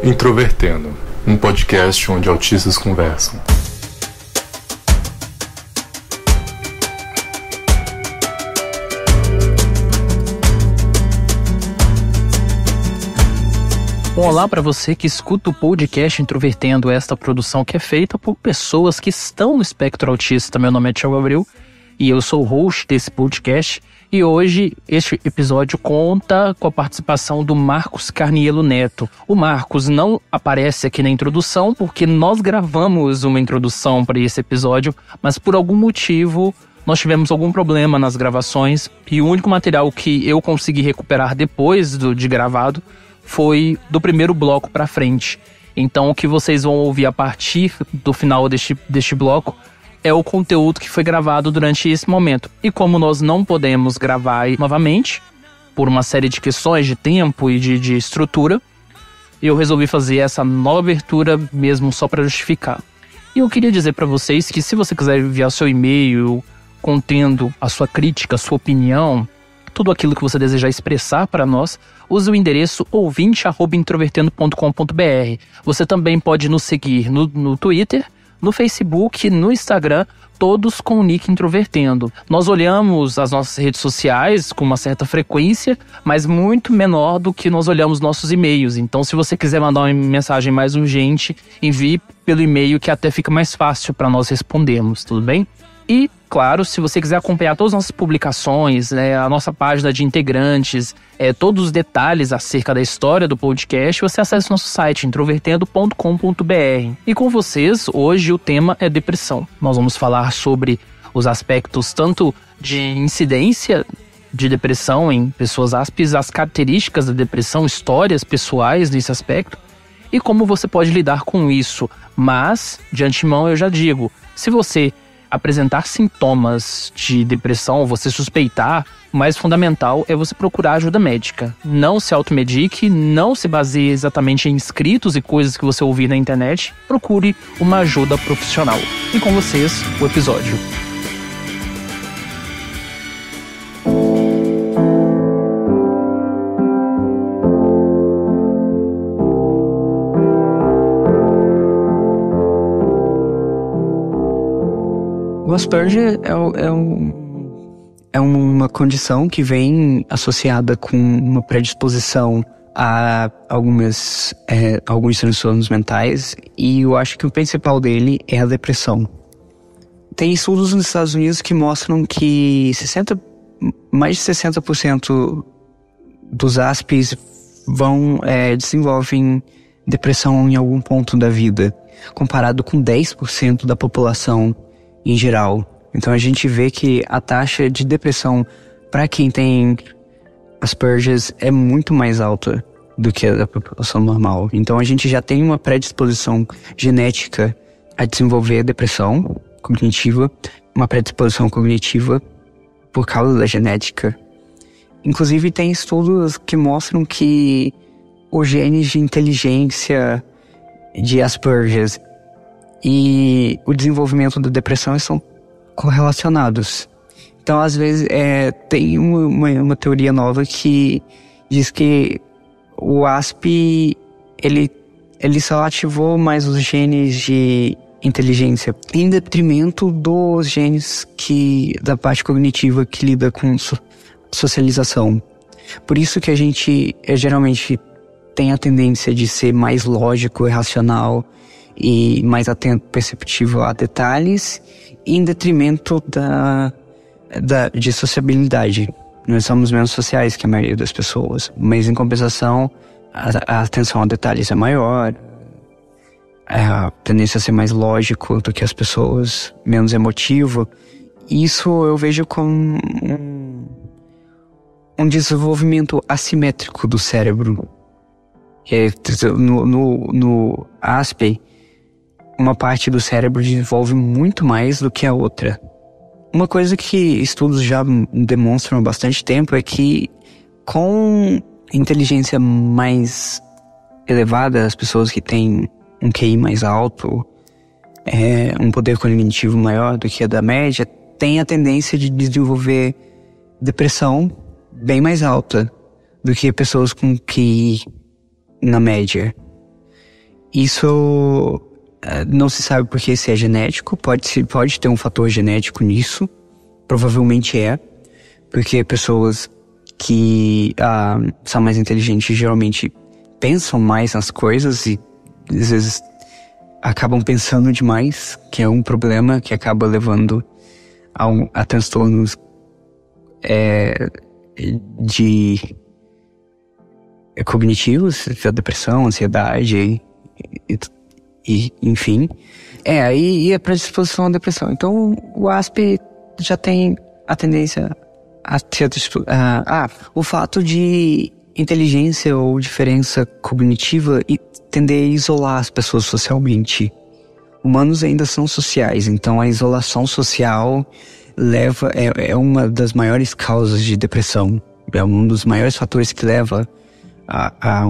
Introvertendo, um podcast onde autistas conversam. Olá para você que escuta o podcast Introvertendo, esta produção que é feita por pessoas que estão no espectro autista. Meu nome é Thiago Abreu e eu sou o host desse podcast. E hoje este episódio conta com a participação do Marcos Carniello Neto. O Marcos não aparece aqui na introdução porque nós gravamos uma introdução para esse episódio, mas por algum motivo nós tivemos algum problema nas gravações e o único material que eu consegui recuperar depois de gravado foi do primeiro bloco para frente. Então o que vocês vão ouvir a partir do final deste bloco é o conteúdo que foi gravado durante esse momento. E como nós não podemos gravar novamente, por uma série de questões de tempo e de estrutura, eu resolvi fazer essa nova abertura mesmo só para justificar. E eu queria dizer para vocês que se você quiser enviar seu e-mail contendo a sua crítica, a sua opinião, tudo aquilo que você desejar expressar para nós, use o endereço ouvinte@introvertendo.com.br. Você também pode nos seguir no Twitter, no Facebook, no Instagram, todos com o nick Introvertendo. Nós olhamos as nossas redes sociais com uma certa frequência, mas muito menor do que nós olhamos nossos e-mails. Então, se você quiser mandar uma mensagem mais urgente, envie pelo e-mail que até fica mais fácil para nós respondermos, tudo bem? E, claro, se você quiser acompanhar todas as nossas publicações, a nossa página de integrantes, todos os detalhes acerca da história do podcast, você acessa o nosso site, introvertendo.com.br. E com vocês, hoje o tema é depressão. Nós vamos falar sobre os aspectos tanto de incidência de depressão em pessoas ASPs, as características da depressão, histórias pessoais nesse aspecto, e como você pode lidar com isso. Mas, de antemão, eu já digo, se você apresentar sintomas de depressão, você suspeitar, o mais fundamental é você procurar ajuda médica. Não se automedique, não se baseie exatamente em escritos e coisas que você ouvir na internet. Procure uma ajuda profissional. E com vocês, o episódio. O Asperger é uma condição que vem associada com uma predisposição a alguns transtornos mentais, e eu acho que o principal dele é a depressão. Tem estudos nos Estados Unidos que mostram que mais de 60% dos ASPs desenvolvem depressão em algum ponto da vida, comparado com 10% da população em geral. Então a gente vê que a taxa de depressão para quem tem Asperger é muito mais alta do que a da população normal. Então a gente já tem uma predisposição genética a desenvolver depressão cognitiva, uma predisposição cognitiva por causa da genética. Inclusive tem estudos que mostram que os genes de inteligência de Asperger e o desenvolvimento da depressão estão correlacionados. Então, às vezes, tem uma teoria nova que diz que o ASP, ele só ativou mais os genes de inteligência em detrimento dos genes da parte cognitiva que lida com socialização. Por isso que a gente geralmente tem a tendência de ser mais lógico e racional e mais atento, perceptivo a detalhes, em detrimento de sociabilidade. Nós somos menos sociais que a maioria das pessoas, mas em compensação, a atenção a detalhes é maior, a tendência a ser mais lógico do que as pessoas, menos emotivo. Isso eu vejo como um desenvolvimento assimétrico do cérebro. No ASP, uma parte do cérebro desenvolve muito mais do que a outra. Uma coisa que estudos já demonstram há bastante tempo é que com inteligência mais elevada, as pessoas que têm um QI mais alto, um poder cognitivo maior do que a da média, têm a tendência de desenvolver depressão bem mais alta do que pessoas com QI na média. Isso não se sabe porque se é genético, pode ter um fator genético nisso, provavelmente porque pessoas que são mais inteligentes geralmente pensam mais nas coisas e às vezes acabam pensando demais, que é um problema que acaba levando a transtornos cognitivos, a depressão, ansiedade e enfim. Aí é predisposição à depressão. Então o ASP já tem a tendência a ter o fato de inteligência ou diferença cognitiva e tender a isolar as pessoas socialmente. Humanos ainda são sociais, então a isolação social é uma das maiores causas de depressão. É um dos maiores fatores que leva a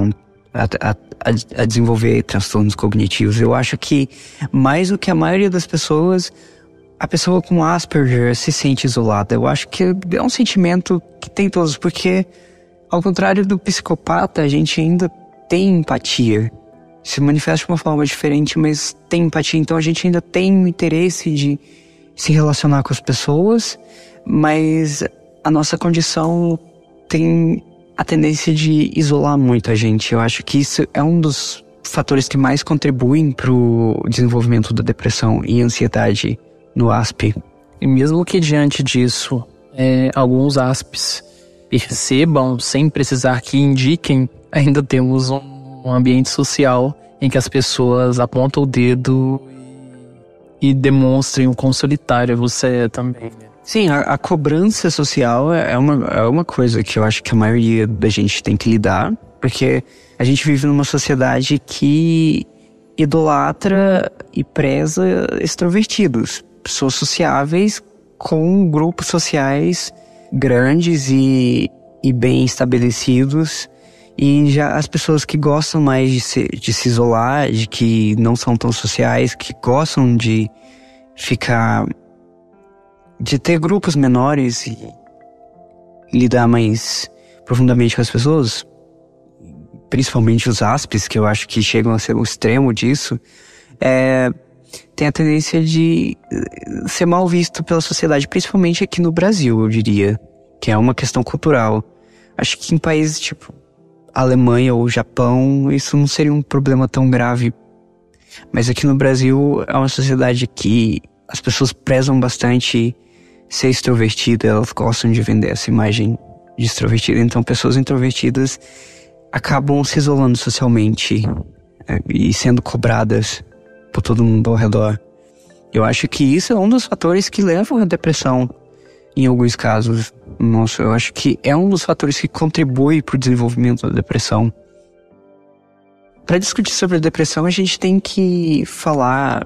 desenvolver transtornos cognitivos. Eu acho que mais do que a maioria das pessoas, a pessoa com Asperger se sente isolada. Eu acho que é um sentimento que tem todos, porque ao contrário do psicopata, a gente ainda tem empatia. Se manifesta de uma forma diferente, mas tem empatia. Então a gente ainda tem o interesse de se relacionar com as pessoas, mas a nossa condição tem a tendência de isolar muito a gente. Eu acho que isso é um dos fatores que mais contribuem para o desenvolvimento da depressão e ansiedade no ASP. E mesmo que diante disso, alguns ASPs percebam, sem precisar que indiquem, ainda temos um ambiente social em que as pessoas apontam o dedo e demonstrem o quão solitário você é também, né? Sim, a cobrança social é uma coisa que eu acho que a maioria da gente tem que lidar, porque a gente vive numa sociedade que idolatra e preza extrovertidos, pessoas sociáveis com grupos sociais grandes e bem estabelecidos. E já as pessoas que gostam mais de se isolar, de que não são tão sociais, que gostam de ter grupos menores e lidar mais profundamente com as pessoas, principalmente os ASPs, que eu acho que chegam a ser o extremo disso, tem a tendência de ser mal visto pela sociedade, principalmente aqui no Brasil, eu diria, que é uma questão cultural. Acho que em países tipo Alemanha ou Japão, isso não seria um problema tão grave. Mas aqui no Brasil é uma sociedade que as pessoas prezam bastante ser extrovertida, elas gostam de vender essa imagem de extrovertida. Então pessoas introvertidas acabam se isolando socialmente e sendo cobradas por todo mundo ao redor. Eu acho que isso é um dos fatores que levam à depressão em alguns casos. Nossa, eu acho que é um dos fatores que contribui para o desenvolvimento da depressão. Para discutir sobre a depressão, a gente tem que falar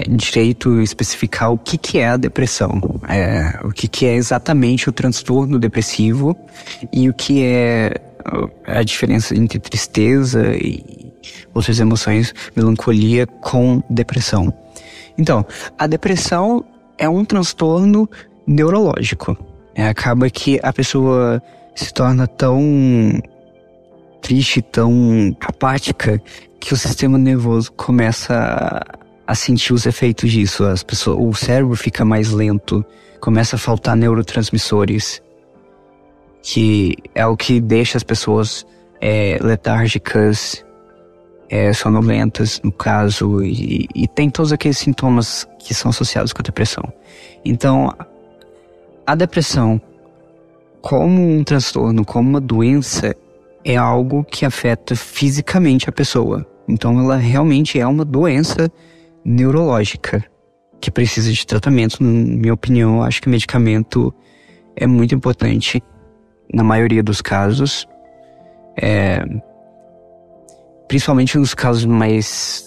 direito, especificar o que é a depressão, o que é exatamente o transtorno depressivo e o que é a diferença entre tristeza e outras emoções, melancolia com depressão. Então, a depressão é um transtorno neurológico. Acaba que a pessoa se torna tão triste, tão apática, que o sistema nervoso começa a sentir os efeitos disso. O cérebro fica mais lento, começa a faltar neurotransmissores, que é o que deixa as pessoas letárgicas, sonolentas, no caso, e tem todos aqueles sintomas que são associados com a depressão. Então, a depressão, como um transtorno, como uma doença, é algo que afeta fisicamente a pessoa. Então, ela realmente é uma doença neurológica que precisa de tratamento. Na minha opinião, eu acho que medicamento é muito importante na maioria dos casos. Principalmente nos casos mais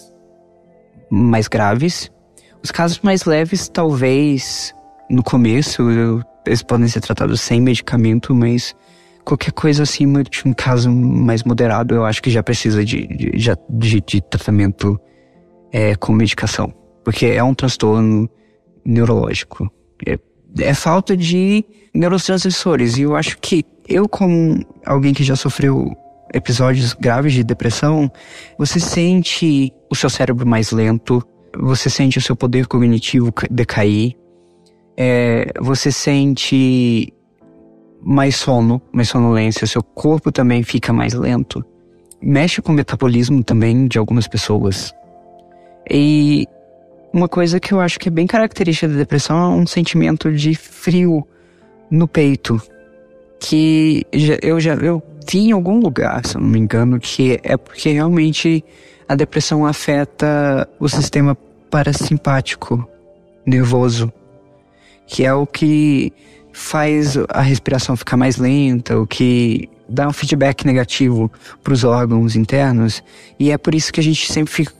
graves. Os casos mais leves, talvez, no começo, eles podem ser tratados sem medicamento, mas qualquer coisa acima de um caso mais moderado, eu acho que já precisa de tratamento com medicação. Porque é um transtorno neurológico. É falta de neurotransmissores. E eu acho que eu, como alguém que já sofreu episódios graves de depressão, você sente o seu cérebro mais lento, você sente o seu poder cognitivo decair, você sente mais sono, mais sonolência, seu corpo também fica mais lento. Mexe com o metabolismo também de algumas pessoas. E uma coisa que eu acho que é bem característica da depressão é um sentimento de frio no peito. Que eu vi em algum lugar, se eu não me engano, que é porque realmente a depressão afeta o sistema parasimpático nervoso, que é o que faz a respiração ficar mais lenta, o que dá um feedback negativo para os órgãos internos, e é por isso que a gente sempre fica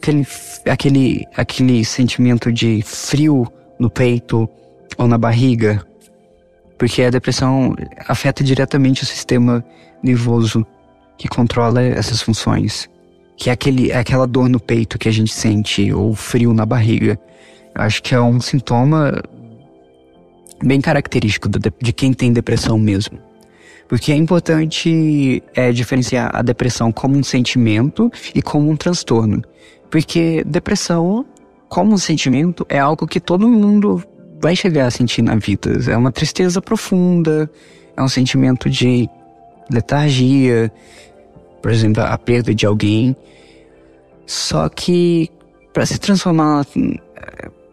aquele sentimento de frio no peito ou na barriga, porque a depressão afeta diretamente o sistema nervoso que controla essas funções, que é aquela dor no peito que a gente sente, ou frio na barriga. Eu acho que é um sintoma bem característico de quem tem depressão mesmo. Porque é importante diferenciar a depressão como um sentimento e como um transtorno. Porque depressão, como um sentimento, é algo que todo mundo vai chegar a sentir na vida. É uma tristeza profunda, é um sentimento de letargia, por exemplo, a perda de alguém. Só que para se transformar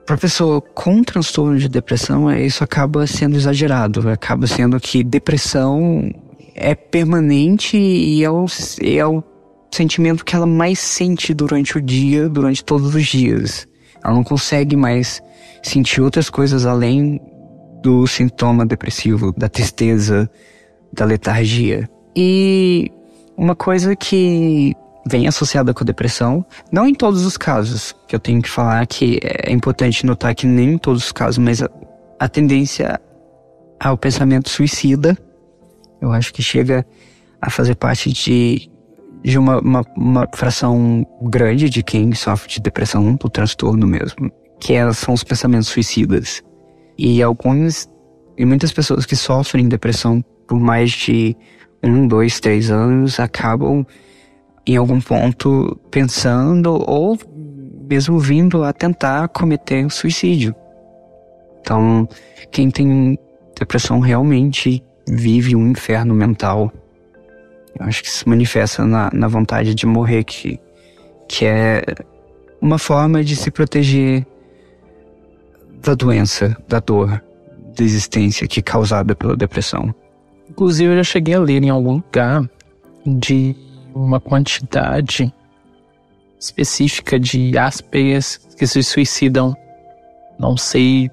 para pessoa com transtorno de depressão, isso acaba sendo exagerado. Acaba sendo que depressão é permanente e é o sentimento que ela mais sente durante o dia, durante todos os dias. Ela não consegue mais sentir outras coisas além do sintoma depressivo, da tristeza, da letargia. E uma coisa que vem associada com a depressão, não em todos os casos, que eu tenho que falar que é importante notar que nem em todos os casos, mas a tendência ao pensamento suicida, eu acho que chega a fazer parte de uma fração grande de quem sofre de depressão, do transtorno mesmo, que são os pensamentos suicidas. E muitas pessoas que sofrem depressão por mais de 1, 2, 3 anos acabam em algum ponto pensando ou mesmo vindo a tentar cometer suicídio. Então, quem tem depressão realmente vive um inferno mental. Eu acho que se manifesta na vontade de morrer, que é uma forma de se proteger da doença, da dor, da existência que é causada pela depressão. Inclusive, eu já cheguei a ler em algum lugar de uma quantidade específica de Aspers que se suicidam. Não sei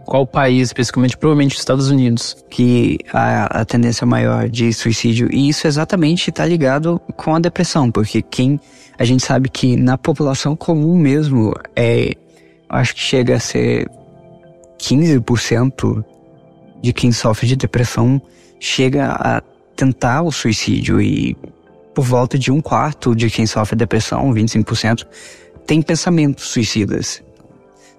qual país especificamente, provavelmente os Estados Unidos. Que a tendência maior de suicídio, e isso exatamente está ligado com a depressão, porque a gente sabe que na população comum mesmo, acho que chega a ser 15% de quem sofre de depressão chega a tentar o suicídio, e por volta de 1/4 de quem sofre depressão, 25%, tem pensamentos suicidas.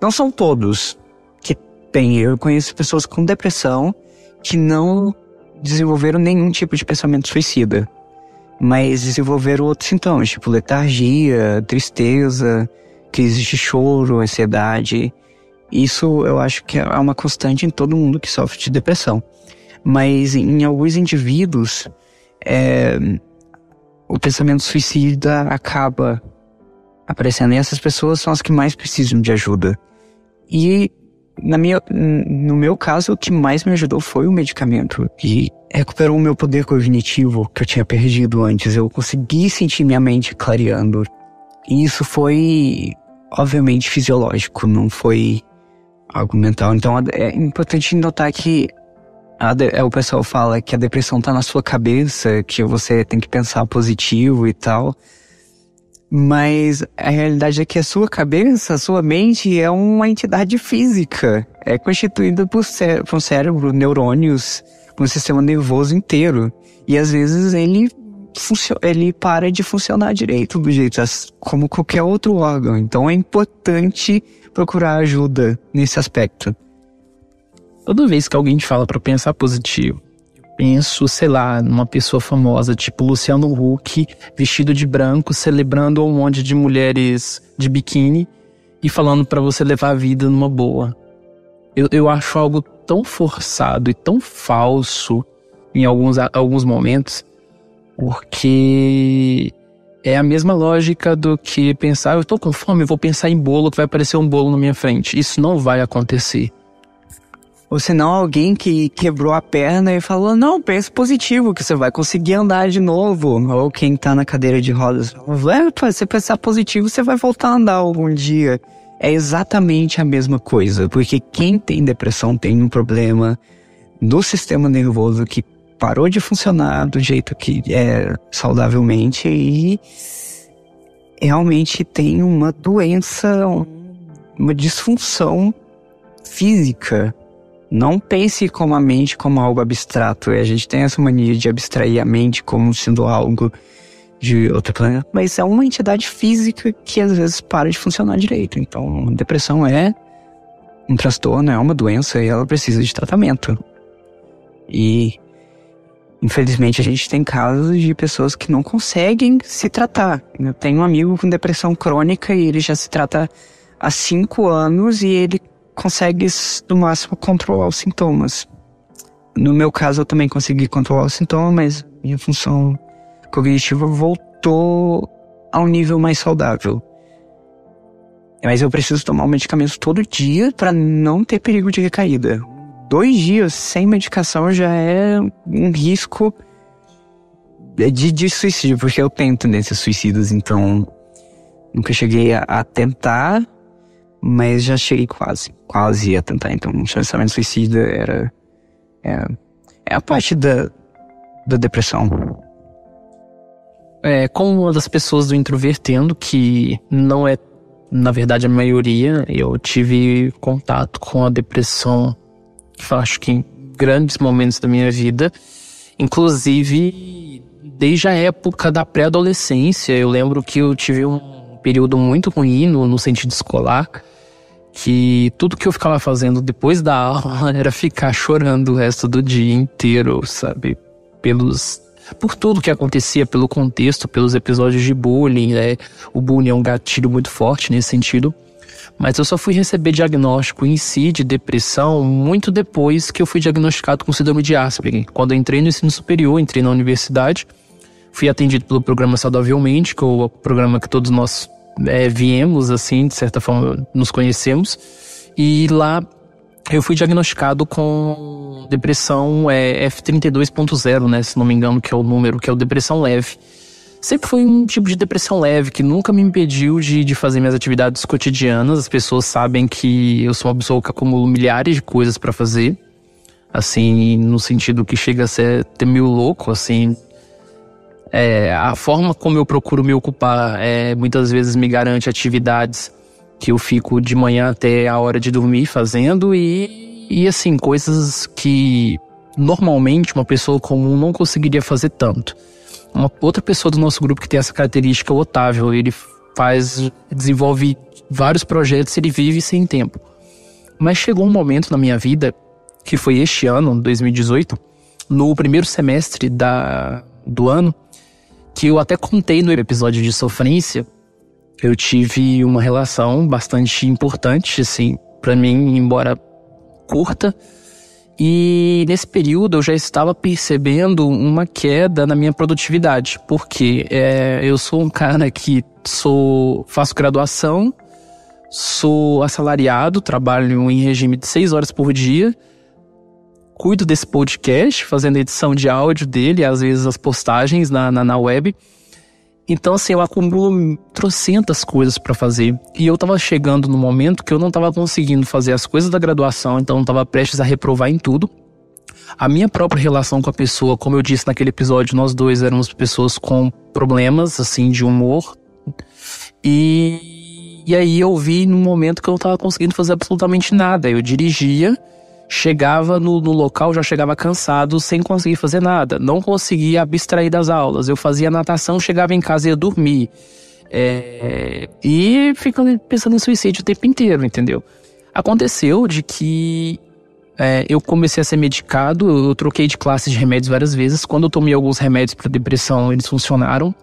Não são todos que têm. Eu conheço pessoas com depressão que não desenvolveram nenhum tipo de pensamento suicida, mas desenvolveram outros sintomas, tipo letargia, tristeza, crise de choro, ansiedade. Isso eu acho que é uma constante em todo mundo que sofre de depressão. Mas em alguns indivíduos, o pensamento suicida acaba aparecendo. E essas pessoas são as que mais precisam de ajuda. E no meu caso, o que mais me ajudou foi o medicamento. E recuperou o meu poder cognitivo que eu tinha perdido antes. Eu consegui sentir minha mente clareando. E isso foi, obviamente, fisiológico, não foi algo mental. Então é importante notar que o pessoal fala que a depressão tá na sua cabeça, que você tem que pensar positivo e tal. Mas a realidade é que a sua cabeça, a sua mente é uma entidade física. É constituída por um cérebro, neurônios, um sistema nervoso inteiro. E às vezes ele para de funcionar direito do jeito como qualquer outro órgão. Então é importante procurar ajuda nesse aspecto. Toda vez que alguém te fala pra pensar positivo, penso, sei lá, numa pessoa famosa, tipo Luciano Huck, vestido de branco, celebrando um monte de mulheres de biquíni e falando pra você levar a vida numa boa. Eu acho algo tão forçado e tão falso em alguns momentos, porque é a mesma lógica do que pensar, eu tô com fome, eu vou pensar em bolo, que vai aparecer um bolo na minha frente. Isso não vai acontecer. Ou senão alguém que quebrou a perna e falou, não, pensa positivo, que você vai conseguir andar de novo. Ou quem tá na cadeira de rodas, se você pensar positivo, você vai voltar a andar algum dia. É exatamente a mesma coisa, porque quem tem depressão tem um problema no sistema nervoso que parou de funcionar do jeito que é saudavelmente e realmente tem uma doença, uma disfunção física. Não pense como a mente como algo abstrato. A gente tem essa mania de abstrair a mente como sendo algo de outro planeta. Mas é uma entidade física que às vezes para de funcionar direito. Então, a depressão é um transtorno, é uma doença e ela precisa de tratamento. E, infelizmente, a gente tem casos de pessoas que não conseguem se tratar. Eu tenho um amigo com depressão crônica e ele já se trata há 5 anos e ele consegue, no máximo, controlar os sintomas. No meu caso, eu também consegui controlar os sintomas, mas minha função cognitiva voltou a um nível mais saudável. Mas eu preciso tomar o medicamento todo dia para não ter perigo de recaída. 2 dias sem medicação já é um risco de suicídio, porque eu tenho tendências suicidas, então nunca cheguei a tentar, mas já cheguei quase a tentar. Então, o pensamento suicida é a parte da depressão. Como uma das pessoas do Introvertendo, que não é, na verdade, a maioria, eu tive contato com a depressão, acho que em grandes momentos da minha vida, inclusive desde a época da pré-adolescência. Eu lembro que eu tive um período muito ruim no sentido escolar, que tudo que eu ficava fazendo depois da aula era ficar chorando o resto do dia inteiro, sabe? Por tudo que acontecia, pelo contexto, pelos episódios de bullying, né? O bullying é um gatilho muito forte nesse sentido. Mas eu só fui receber diagnóstico em si de depressão muito depois que eu fui diagnosticado com síndrome de Asperger. Quando eu entrei no ensino superior, entrei na universidade, fui atendido pelo programa Saudavelmente, que é o programa que todos nós viemos, assim, de certa forma, nos conhecemos. E lá eu fui diagnosticado com depressão F32.0, né, se não me engano, que é o número, que é o depressão leve. Sempre foi um tipo de depressão leve, que nunca me impediu de fazer minhas atividades cotidianas. As pessoas sabem que eu sou uma pessoa que acumulo milhares de coisas pra fazer. Assim, no sentido que chega a ser até meio louco, assim. A forma como eu procuro me ocupar muitas vezes me garante atividades que eu fico de manhã até a hora de dormir fazendo e assim, coisas que normalmente uma pessoa comum não conseguiria fazer tanto. Uma outra pessoa do nosso grupo que tem essa característica é o Otávio. Ele desenvolve vários projetos, ele vive sem tempo. Mas chegou um momento na minha vida, que foi este ano, 2018, no primeiro semestre do ano, que eu até contei no episódio de sofrência. Eu tive uma relação bastante importante, assim, pra mim, embora curta. E nesse período eu já estava percebendo uma queda na minha produtividade. Porque eu sou um cara que faço graduação, sou assalariado, trabalho em regime de 6 horas por dia, cuido desse podcast, fazendo edição de áudio dele, às vezes as postagens na web. Então, assim, eu acumulo trocentas coisas pra fazer. E eu tava chegando no momento que eu não tava conseguindo fazer as coisas da graduação, então eu tava prestes a reprovar em tudo. A minha própria relação com a pessoa, como eu disse naquele episódio, nós dois éramos pessoas com problemas, assim, de humor. E aí eu vi num momento que eu não tava conseguindo fazer absolutamente nada. Eu dirigia, chegava no local, já chegava cansado, sem conseguir fazer nada. Não conseguia abstrair das aulas. Eu fazia natação, chegava em casa e ia dormir. E ficando pensando em suicídio o tempo inteiro, entendeu? Aconteceu de que eu comecei a ser medicado, eu troquei de classe de remédios várias vezes. Quando eu tomei alguns remédios para depressão, eles funcionaram.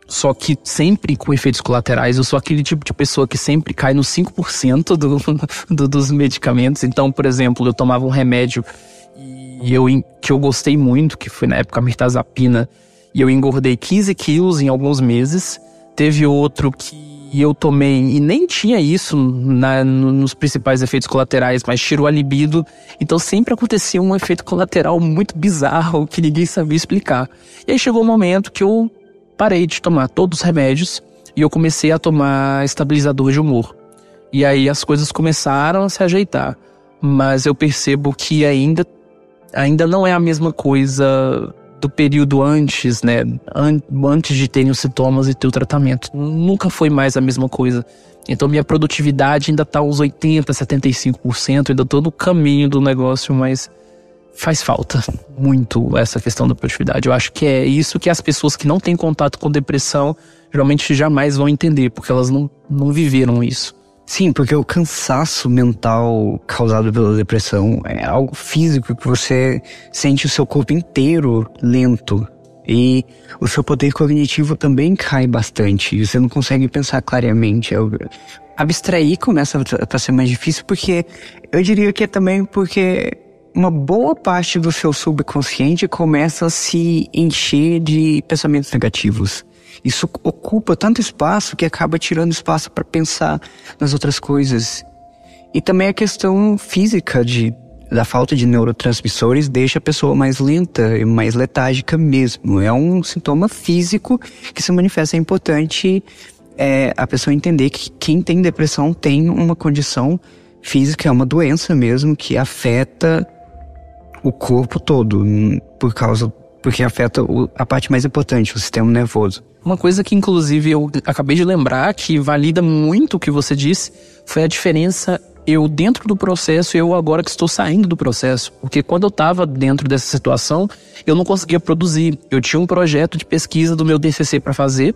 Só que sempre com efeitos colaterais. Eu sou aquele tipo de pessoa que sempre cai nos 5% dos medicamentos. Então, por exemplo, eu tomava um remédio que eu gostei muito, que foi na época a mirtazapina, e eu engordei 15 quilos em alguns meses. Teve outro que eu tomei e nem tinha isso nos principais efeitos colaterais, mas tirou a libido. Então sempre acontecia um efeito colateral muito bizarro que ninguém sabia explicar. E aí chegou um momento que eu parei de tomar todos os remédios e eu comecei a tomar estabilizador de humor. E aí as coisas começaram a se ajeitar. Mas eu percebo que ainda não é a mesma coisa do período antes, né? Antes de terem os sintomas e ter o tratamento. Nunca foi mais a mesma coisa. Então minha produtividade ainda tá uns 80%, 75%. Ainda tô no caminho do negócio, mas faz falta muito essa questão da produtividade. Eu acho que é isso que as pessoas que não têm contato com depressão geralmente jamais vão entender, porque elas não viveram isso. Sim, porque o cansaço mental causado pela depressão é algo físico que você sente o seu corpo inteiro lento. E o seu poder cognitivo também cai bastante. Você não consegue pensar claramente. Abstrair começa a ser mais difícil, porque eu diria que é também porque uma boa parte do seu subconsciente começa a se encher de pensamentos negativos. Isso ocupa tanto espaço que acaba tirando espaço para pensar nas outras coisas. E também a questão física da falta de neurotransmissores deixa a pessoa mais lenta e mais letárgica mesmo. É um sintoma físico que se manifesta. É importante a pessoa entender que quem tem depressão tem uma condição física, é uma doença mesmo que afeta o corpo todo, porque afeta a parte mais importante, o sistema nervoso. Uma coisa que, inclusive, eu acabei de lembrar, que valida muito o que você disse, foi a diferença eu dentro do processo e eu agora que estou saindo do processo. Porque quando eu estava dentro dessa situação, eu não conseguia produzir. Eu tinha um projeto de pesquisa do meu TCC para fazer,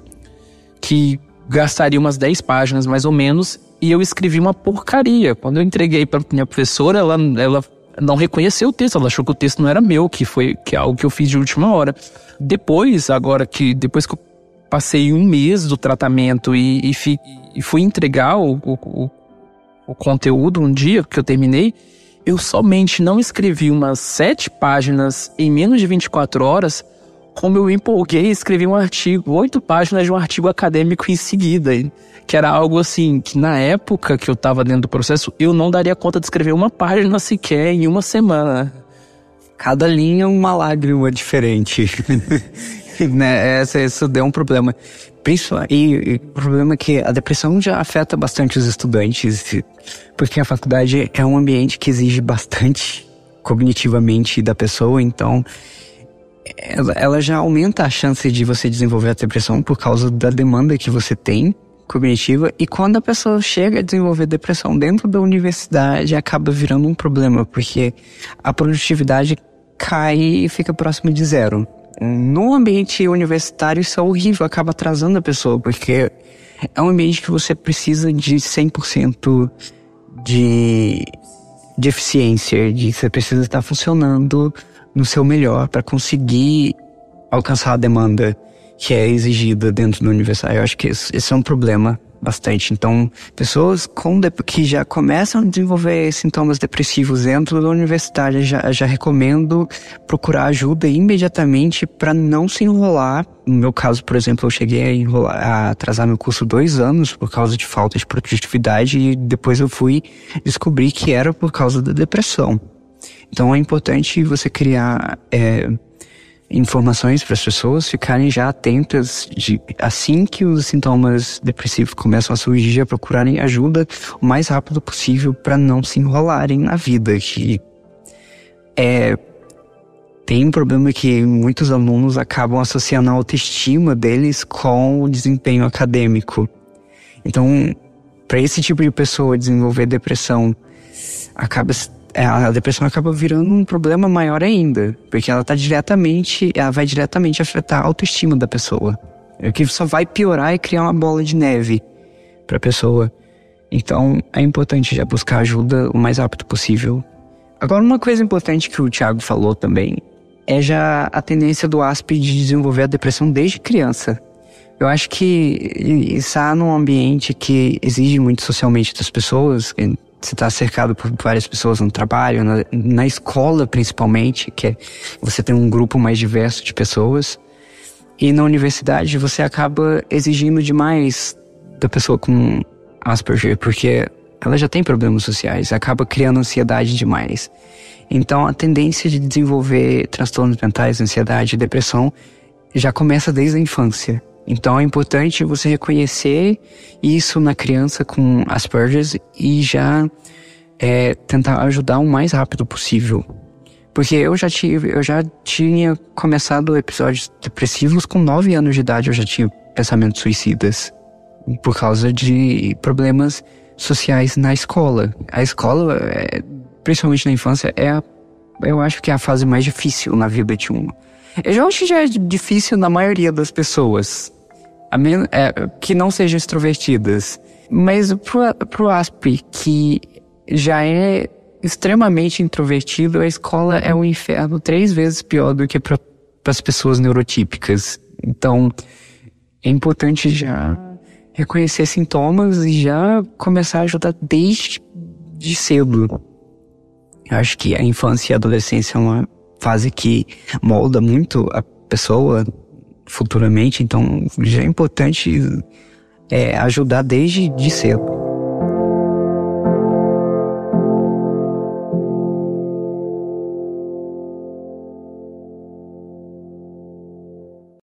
que gastaria umas 10 páginas, mais ou menos, e eu escrevi uma porcaria. Quando eu entreguei para minha professora, ela não reconheceu o texto, ela achou que o texto não era meu, que é algo que eu fiz de última hora. Depois que eu passei um mês do tratamento e fui entregar o conteúdo um dia que eu terminei, eu somente não escrevi umas 7 páginas em menos de 24 horas, como eu empolguei e escrevi um artigo, 8 páginas de um artigo acadêmico em seguida, que era algo assim, que na época que eu estava dentro do processo, eu não daria conta de escrever uma página sequer em uma semana. Cada linha uma lágrima diferente. Né? Isso deu um problema. E o problema é que a depressão já afeta bastante os estudantes, porque a faculdade é um ambiente que exige bastante cognitivamente da pessoa, então ela já aumenta a chance de você desenvolver a depressão por causa da demanda que você tem cognitiva. E quando a pessoa chega a desenvolver depressão dentro da universidade, acaba virando um problema, porque a produtividade cai e fica próximo de zero. No ambiente universitário isso é horrível, acaba atrasando a pessoa, porque é um ambiente que você precisa de 100% de eficiência, você precisa estar funcionando no seu melhor para conseguir alcançar a demanda que é exigida dentro da universidade. Eu acho que esse é um problema bastante. Então, pessoas que já começam a desenvolver sintomas depressivos dentro da universidade, já recomendo procurar ajuda imediatamente para não se enrolar. No meu caso, por exemplo, eu cheguei a atrasar meu curso 2 anos por causa de falta de produtividade, e depois eu fui descobrir que era por causa da depressão. Então é importante você criar informações para as pessoas ficarem já atentas assim que os sintomas depressivos começam a surgir, já procurarem ajuda o mais rápido possível para não se enrolarem na vida. Que tem um problema que muitos alunos acabam associando a autoestima deles com o desempenho acadêmico. Então, para esse tipo de pessoa desenvolver depressão, a depressão acaba virando um problema maior ainda, porque ela vai diretamente afetar a autoestima da pessoa, o que só vai piorar e criar uma bola de neve para a pessoa. Então é importante já buscar ajuda o mais rápido possível, Agora, uma coisa importante que o Thiago falou também é já a tendência do ASP de desenvolver a depressão desde criança. Eu acho que estar num ambiente que exige muito socialmente das pessoas, você está cercado por várias pessoas no trabalho, na escola principalmente, que você tem um grupo mais diverso de pessoas, e na universidade você acaba exigindo demais da pessoa com Asperger, porque ela já tem problemas sociais, acaba criando ansiedade demais. Então a tendência de desenvolver transtornos mentais, ansiedade e depressão já começa desde a infância. Então é importante você reconhecer isso na criança com Asperger e já tentar ajudar o mais rápido possível. Porque eu já tinha começado episódios depressivos com 9 anos de idade, eu já tinha pensamentos suicidas por causa de problemas sociais na escola. A escola, principalmente na infância, eu acho que é a fase mais difícil na vida de um. Eu já acho que já é difícil na maioria das pessoas, que não sejam extrovertidas. Mas pro ASP, que já é extremamente introvertido, a escola é um inferno 3 vezes pior do que para as pessoas neurotípicas. Então, é importante já reconhecer sintomas e já começar a ajudar desde cedo. Eu acho que a infância e a adolescência é uma fase que molda muito a pessoa futuramente, então já é importante ajudar desde cedo.